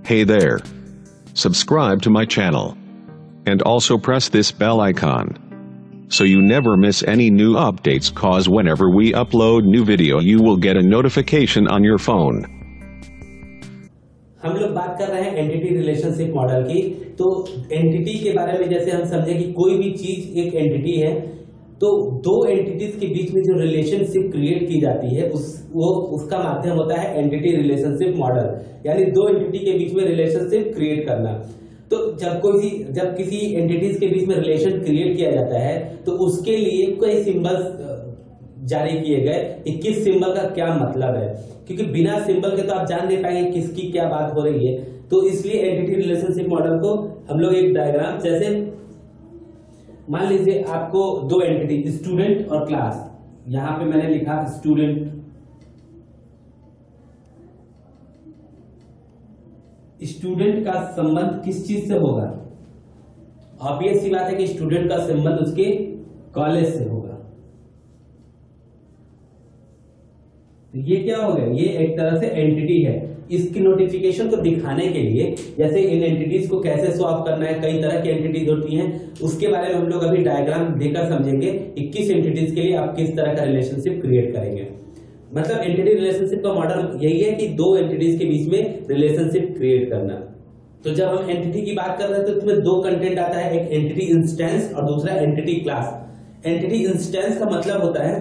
Hey there. Subscribe to my channel. And also press this bell icon. So you never miss any new updates, cause whenever we upload new video you will get a notification on your phone. हम लोग बात कर रहे हैं entity relationship model की। तो entity के बारे में जैसे हम समझे कि कोई भी चीज एक एंटिटी है, तो दो एंटिटीज के बीच में जो रिलेशनशिप क्रिएट की जाती है उसका माध्यम होता है एंटिटी रिलेशनशिप मॉडल, यानी दो एंटिटी के बीच में रिलेशनशिप क्रिएट करना। तो जब किसी एंटिटीज के बीच में रिलेशन क्रिएट किया जाता है तो उसके लिए कई सिंबल्स जारी किए गए कि किस सिंबल का क्या मतलब है, क्योंकि बिना सिंबल के तो आप जान नहीं पाएंगे किसकी क्या बात हो रही है। तो इसलिए एंटिटी रिलेशनशिप मॉडल को हम लोग एक डायग्राम, जैसे मान लीजिए आपको दो एंटिटी स्टूडेंट और क्लास, यहां पे मैंने लिखा स्टूडेंट। स्टूडेंट का संबंध किस चीज से होगा? ऑब्वियस सी बात है कि स्टूडेंट का संबंध उसके कॉलेज से होगा। तो ये क्या हो गया? ये एक तरह से एंटिटी है। इसकी नोटिफिकेशन को दिखाने के लिए, जैसे इन एंटिटीज को कैसे सॉल्व करना है, कई तरह की एंटिटीज होती हैं, उसके बारे में हम लोग अभी डायग्राम देकर समझेंगे। 21 एंटिटीज के लिए आप किस तरह का रिलेशनशिप क्रिएट करेंगे। मतलब एंटिटी रिलेशनशिप का मॉडल यही है कि दो एंटिटीज के बीच में रिलेशनशिप क्रिएट करना। तो जब हम एंटिटी की बात कर रहे हैं तो इसमें दो कंटेंट आता है, एक एंटिटी इंस्टेंस और दूसरा एंटिटी क्लास। एंटिटी इंस्टेंस का मतलब होता है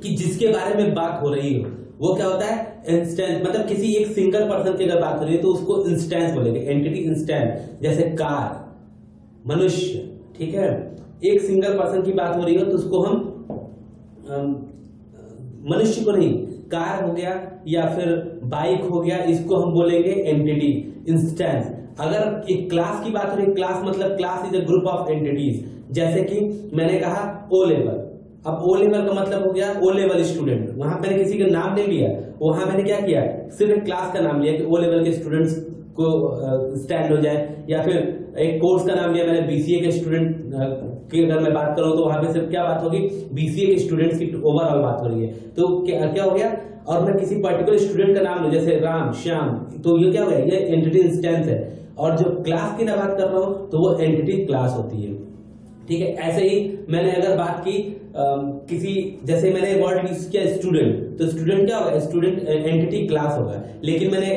कि जिसके बारे में बात हो रही हो वो क्या होता है? इंस्टेंस। मतलब किसी एक सिंगल पर्सन की अगर बात हो रही है तो उसको इंस्टेंस बोलेंगे, एंटिटी इंस्टेंस। जैसे कार, मनुष्य, ठीक है, एक सिंगल पर्सन की बात हो रही हो तो उसको हम मनुष्य को नहीं, कार हो गया या फिर बाइक हो गया, इसको हम बोलेंगे एंटिटी इंस्टेंस। अगर एक क्लास की बात हो रही है, क्लास मतलब class is a group of entities. जैसे कि मैंने कहा ओ लेवल, अब ओ लेवल का मतलब हो गया ओ लेवल स्टूडेंट। वहां मैंने किसी का नाम नहीं लिया, वहां मैंने क्या किया, सिर्फ एक क्लास का नाम लिया कि ओ लेवल के स्टूडेंट्स को स्टैंड हो जाए। या फिर एक कोर्स का नाम लिया मैंने, बीसीए के स्टूडेंट की अगर मैं बात करूं तो वहां पे सिर्फ क्या बात होगी, बीसीए के स्टूडेंट्स की ओवरऑल बात हो रही है। तो क्या हो गया? और मैं किसी पर्टिकुलर स्टूडेंट का नाम लूं, जैसे राम, श्याम, तो ये क्या हो गया? ये एंटिटी इंस्टेंस है। और जो क्लास की मैं बात कर रहा हूं तो वो एंटिटी क्लास होती है। ठीक है, ऐसे ही मैंने अगर बात की किसी, जैसे मैंने वर्ड यूज किया स्टूडेंट, तो स्टूडेंट क्या होगा? स्टूडेंट एंटिटी क्लास होगा। लेकिन मैंने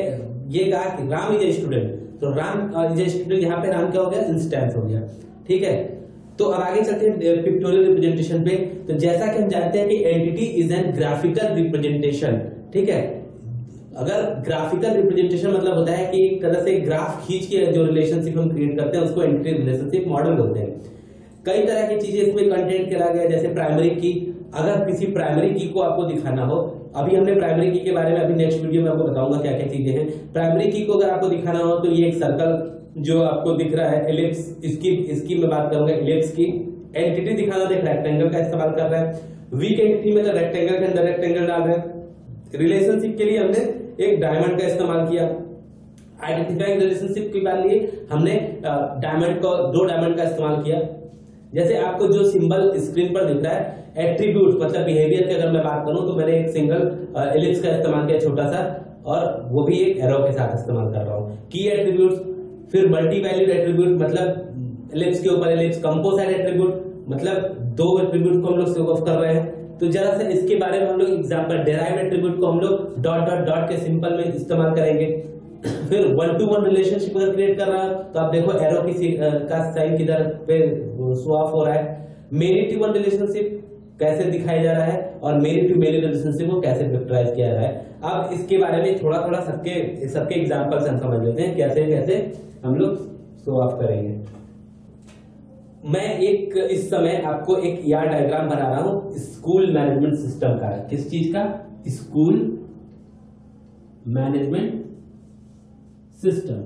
ये कहा कि राम इज ए स्टूडेंट, तो राम इज ए स्टूडेंट, यहाँ पे राम क्या हो गया? इंस्टेंस हो गया। ठीक है, तो अब आगे चलते हैं पिक्टोरियल रिप्रेजेंटेशन पे। तो जैसा कि हम जानते हैं कि entity is an graphical representation. ठीक है, अगर ग्राफिकल रिप्रेजेंटेशन मतलब होता है कि एक तरह से ग्राफ खींच के जो रिलेशनशिप हम क्रिएट करते हैं उसको एंटिटी रिलेशनशिप मॉडल बोलते हैं। कई तरह की चीजें इसमें कंटेंट करा गया, जैसे प्राइमरी की। अगर किसी प्राइमरी की को आपको दिखाना हो, अभी हमने प्राइमरी की के बारे में अभी नेक्स्ट वीडियो में आपको बताऊंगा क्या क्या चीजें हैं। प्राइमरी की को अगर आपको दिखाना हो तो ये एक सर्कल जो आपको दिख रहा है, एलिप्स, इसकी मैं बात करूंगा एलिप्स की। एंटिटी दिखाना तो एक रेक्टेंगल का इस्तेमाल कर रहा है। वीक एंटिटी में तो रेक्टेंगल के अंदर रेक्टेंगल डाल रहे हैं। रिलेशनशिप के लिए हमने एक डायमंड का इस्तेमाल किया। आइडेंटिफाइंग रिलेशनशिप की बात लिए हमने दो डायमंड का इस्तेमाल किया। जैसे आपको जो सिंबल स्क्रीन पर दिख रहा है, एट्रीब्यूट मतलब बिहेवियर की अगर मैं बात करूं तो मैंने एक सिंगल एलिप्स का इस्तेमाल किया छोटा सा, और वो भी एक एरो के साथ इस्तेमाल कर रहा हूं। की एट्रीब्यूट, फिर मल्टी वैल्यूड एट्रीब्यूट मतलब एलिप्स के ऊपर एलिप्स, कंपोसाइट एट्रीब्यूट मतलब दो एट्रीब्यूट को हम लोग शो ऑफ कर रहे हैं। तो जरा सा इसके बारे में हम लोग एग्जांपल, डेराइव एट्रीब्यूट को हम लोग डॉट डॉट डॉट के सिंपल में इस्तेमाल करेंगे। फिर 1-to-1 रिलेशनशिप अगर क्रिएट कर रहा है तो आप देखो एरो का साइन किधर पे शो ऑफ हो रहा है। मेनी टू वन रिलेशनशिप कैसे दिखाया जा रहा है और मेनी टू मेनी रिलेशनशिप को कैसे वेक्टराइज किया जा रहा है। अब इसके बारे में थोड़ा थोड़ा सबके एग्जांपल्स हम समझ लेते हैं कैसे कैसे हम लोग शो ऑफ करेंगे। मैं इस समय आपको एक यार डायग्राम बना रहा हूं स्कूल मैनेजमेंट सिस्टम का। किस चीज का? स्कूल मैनेजमेंट सिस्टम,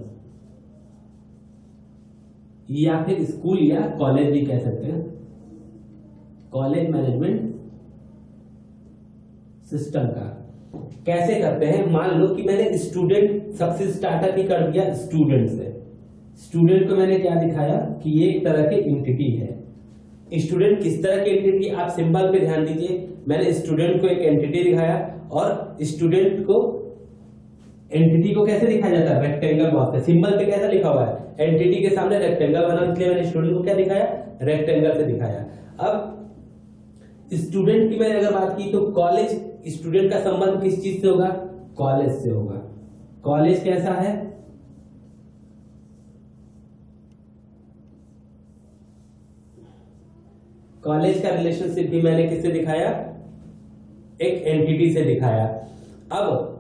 या फिर स्कूल या कॉलेज भी कह सकते हैं, कॉलेज मैनेजमेंट सिस्टम का। कैसे करते हैं? मान लो कि मैंने स्टूडेंट सबसे स्टार्टर ही कर दिया स्टूडेंट से। स्टूडेंट को मैंने क्या दिखाया कि ये एक तरह की एंटिटी है। स्टूडेंट किस तरह की एंटिटी? आप सिंबल पे ध्यान दीजिए, मैंने स्टूडेंट को एक एंटिटी दिखाया और स्टूडेंट को एंटिटी को कैसे दिखाया जाता है, रेक्टेंगल बॉक्स से। सिंबल पे कैसा लिखा हुआ है, एंटिटी के सामने रेक्टेंगल बना, इसलिए मैंने स्टूडेंट को क्या दिखाया, रेक्टेंगल से दिखाया। अब स्टूडेंट की मैंने अगर बात की तो कॉलेज, स्टूडेंट का संबंध किस चीज से होगा, कॉलेज से होगा। कॉलेज कैसा है, कॉलेज का रिलेशनशिप भी मैंने किससे दिखाया, एक एंटिटी से दिखाया। अब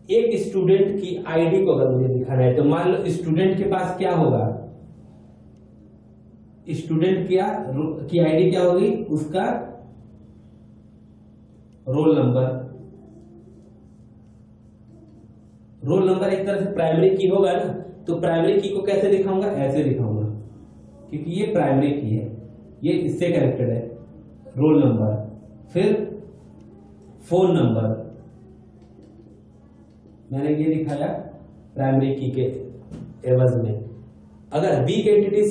एक स्टूडेंट की आईडी को अगर मुझे दिखाना है तो मान लो स्टूडेंट के पास क्या होगा, स्टूडेंट की आईडी क्या होगी, उसका रोल नंबर। रोल नंबर एक तरह से प्राइमरी की होगा ना, तो प्राइमरी की को कैसे दिखाऊंगा, ऐसे दिखाऊंगा, क्योंकि ये प्राइमरी की है, ये इससे कनेक्टेड है, रोल नंबर, फिर फोन नंबर मैंने ये दिखाया प्राइमरी की के एवज में। अगर वीक एंटिटी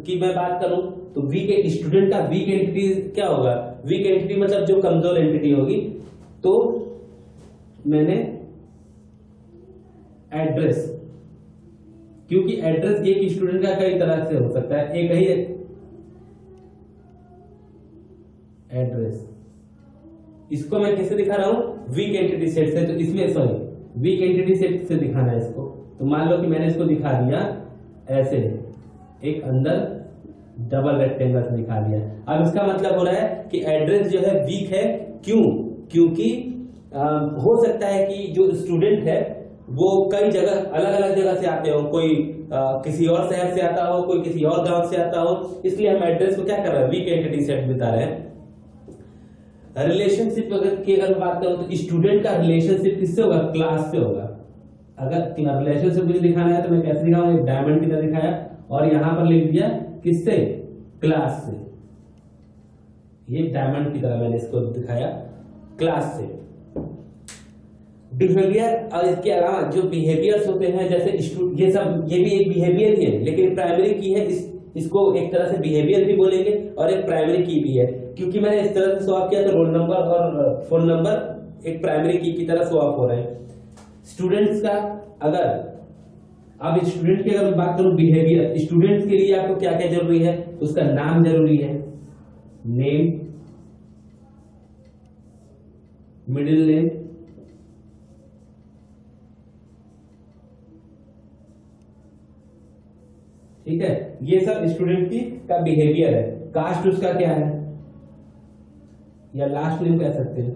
की मैं बात करूं तो वीक स्टूडेंट का वीक एंटिटी क्या होगा, वीक एंटिटी मतलब जो कमजोर एंटिटी होगी, तो मैंने एड्रेस, क्योंकि एड्रेस एक स्टूडेंट का कई तरह से हो सकता है, एक ही एड्रेस, इसको मैं कैसे दिखा रहा हूं, वीक एंटिटी सेट से, तो इसमें सॉरी वीक एंटिटी सेट से दिखाना है इसको। तो मान लो कि मैंने इसको दिखा दिया ऐसे, एक अंदर डबल रेक्टेंगल से दिखा दिया। अब इसका मतलब हो रहा है कि एड्रेस जो है वीक है, क्यों, क्योंकि हो सकता है कि जो स्टूडेंट है वो कई जगह अलग अलग जगह से आते हो, कोई किसी और शहर से आता हो, कोई किसी और गांव से आता हो, इसलिए हम एड्रेस को क्या कर रहे हैं, वीक एंटिटी सेट बता रहे हैं। रिलेशनशिप की अगर बात करूं तो स्टूडेंट का रिलेशनशिप किससे होगा, क्लास से होगा। अगर रिलेशनशिप मुझे दिखाना है तो मैं कैसे दिखाऊंगा, एक डायमंड की तरह दिखाया और यहां पर लिख दिया किससे, क्लास से। ये डायमंड की तरह मैंने इसको दिखाया, क्लास से। बिहेवियर और इसके अलावा जो बिहेवियर्स होते हैं, जैसे ये भी एक बिहेवियर ही है, लेकिन प्राइमरी की है, इसको एक तरह से बिहेवियर भी बोलेंगे और एक प्राइमरी की भी है, क्योंकि मैंने इस तरह से स्वैप किया तो रोल नंबर और फोन नंबर एक प्राइमरी की तरह स्वैप हो रहे हैं। स्टूडेंट्स का अगर, अब स्टूडेंट की अगर मैं बात करूं बिहेवियर, स्टूडेंट्स के लिए आपको क्या क्या जरूरी है, उसका नाम जरूरी है, नेम, मिडिल नेम, ठीक है, ये सब स्टूडेंट की का बिहेवियर है। कास्ट उसका क्या है, या लास्ट नेम कह सकते हैं,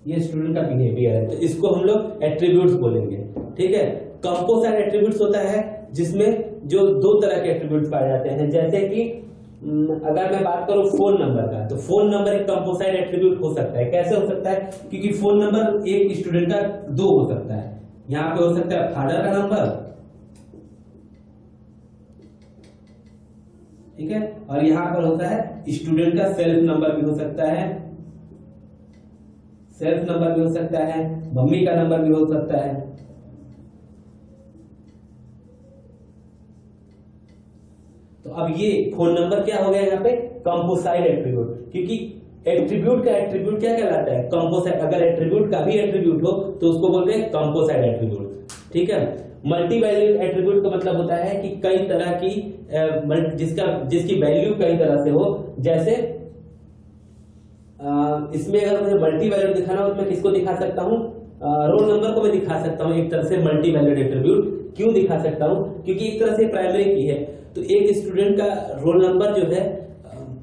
ये स्टूडेंट का बिहेवियर है, तो इसको हम लोग एट्रीब्यूट्स बोलेंगे। ठीक है, कंपोजिट एट्रीब्यूट्स होता है जिसमें जो दो तरह के एट्रीब्यूट्स पाए जाते हैं, जैसे कि अगर मैं बात करूं फोन नंबर का, तो फोन नंबर एक कंपोजिट एट्रीब्यूट हो सकता है। कैसे हो सकता है, क्योंकि फोन नंबर एक स्टूडेंट का दो हो सकता है, यहां पे हो सकता है फादर का नंबर, ठीक है, और यहां पर होता है स्टूडेंट का सेल्फ नंबर भी हो सकता है, सेल्फ नंबर भी हो सकता है, मम्मी का नंबर भी हो सकता है। तो अब ये फोन नंबर क्या हो गया यहाँ पे, कंपोजिट एट्रीब्यूट, क्योंकि एट्रीब्यूट का एट्रीब्यूट क्या कहलाता है, कंपोजिट। अगर एट्रीब्यूट का भी एट्रीब्यूट हो तो उसको बोलते हैं कंपोजिट एट्रीब्यूट। ठीक है, मल्टी वैल्यू एट्रीब्यूट का मतलब होता है कि कई तरह की जिसकी वैल्यू कई तरह से हो। जैसे इसमें अगर मुझे मल्टी वैल्यू दिखाना हो तो मैं किसको दिखा सकता हूँ, रोल नंबर को मैं दिखा सकता हूँ एक तरह से मल्टी वैल्यूड एट्रीब्यूट। क्यों दिखा सकता हूँ, क्योंकि एक तरह से प्राइमरी की है, तो एक स्टूडेंट का रोल नंबर जो है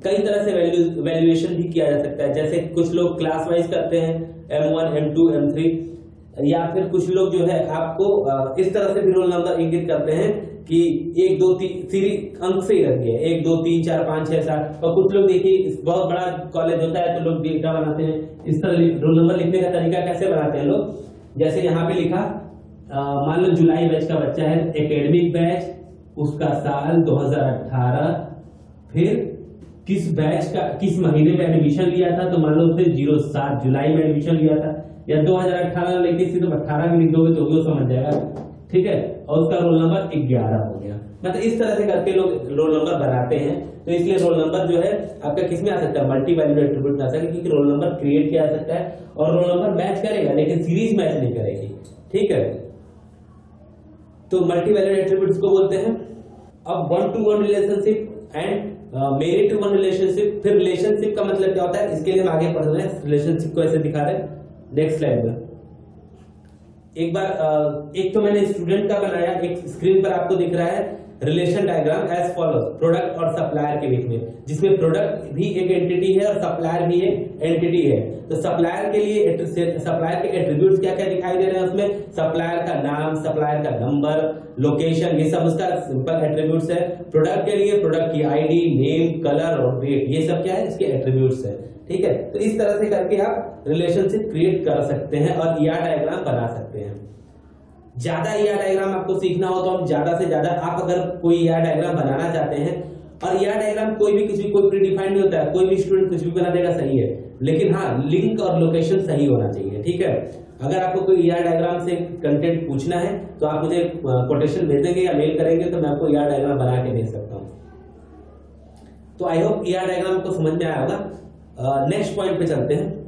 कई तरह से वैल्यूएशन भी किया जा सकता है। जैसे कुछ लोग क्लास वाइज करते हैं, M1, M2, M3, या फिर कुछ लोग जो है आपको इस तरह से भी रोल नंबर इंगित करते हैं कि 1 2 3 सीरीज अंक से ही रख दिया, 1 2 3 4 5 6 7। और कुछ लोग देखिए बहुत बड़ा कॉलेज होता है तो लोग डेटा बनाते हैं, इस तरह रोल नंबर लिखने का तरीका कैसे बनाते हैं लोग, जैसे यहाँ पे लिखा मान लो जुलाई बैच का बच्चा है, एकेडमिक बैच, उसका साल 2018, फिर किस बैच का किस महीने में एडमिशन लिया था, तो मान लो उसने 07 जुलाई में एडमिशन लिया था, या 2018 लेके सिर्फ 18 भी लिख दोगे तो वो समझ जाएगा। ठीक है, और उसका रोल नंबर 11 हो गया। मतलब इस तरह से करके लोग रोल नंबर बनाते हैं। तो इसलिए रोल नंबर जो है आपका किस में आ सकता है, मल्टी वैल्यूड एट्रीब्यूट में आ सकता है, क्योंकि रोल नंबर क्रिएट किया जा सकता है और रोल नंबर मैच करेगा लेकिन सीरीज मैच नहीं करेगी। ठीक है, तो मल्टी वैल्यूड एट्रीब्यूट्स को बोलते हैं। अब 1-to-1 रिलेशनशिप एंड मेरी टू वन रिलेशनशिप। फिर रिलेशनशिप का मतलब क्या होता है, इसके लिए हम आगे पढ़ रहे हैं। रिलेशनशिप को ऐसे दिखा रहे हैं नेक्स्ट स्लाइड में। एक बार एक तो मैंने स्टूडेंट का बनाया, एक स्क्रीन पर आपको दिख रहा है relation diagram as follows, product और सप्लायर के बीच में, जिसमें प्रोडक्ट भी एक एंटिटी है और सप्लायर भी एक एंटिटी है। तो सप्लायर के लिए सप्लायर के एट्रीब्यूट्स क्या क्या दिखाई दे रहे हैं उसमें, सप्लायर का नाम, सप्लायर का नंबर, लोकेशन, ये सब उसका सिंपल एट्रीब्यूट्स है। प्रोडक्ट के लिए प्रोडक्ट की आईडी, नेम, कलर और रेट, ये सब क्या है, इसके एट्रीब्यूट्स है। ठीक है, तो इस तरह से करके आप रिलेशनशिप क्रिएट कर सकते हैं और ईआर डायग्राम बना सकते हैं। ज्यादा ईआर डायग्राम आपको सीखना हो तो हम ज्यादा से ज्यादा, आप अगर कोई ईआर डायग्राम बनाना चाहते हैं, और ईआर डायग्राम कोई प्रीडिफाइंड नहीं होता है, कोई भी स्टूडेंट कुछ भी बना देगा, सही है, लेकिन हाँ लिंक और लोकेशन सही होना चाहिए। ठीक है, अगर आपको कोई ईआर डायग्राम से कंटेंट पूछना है तो आप मुझे कोटेशन भेजेंगे या मेल करेंगे तो मैं आपको ईआर डायग्राम बना के दे सकता हूँ। तो आई होप ईआर डायग्राम को समझ में आया होगा। नेक्स्ट पॉइंट पे चलते हैं।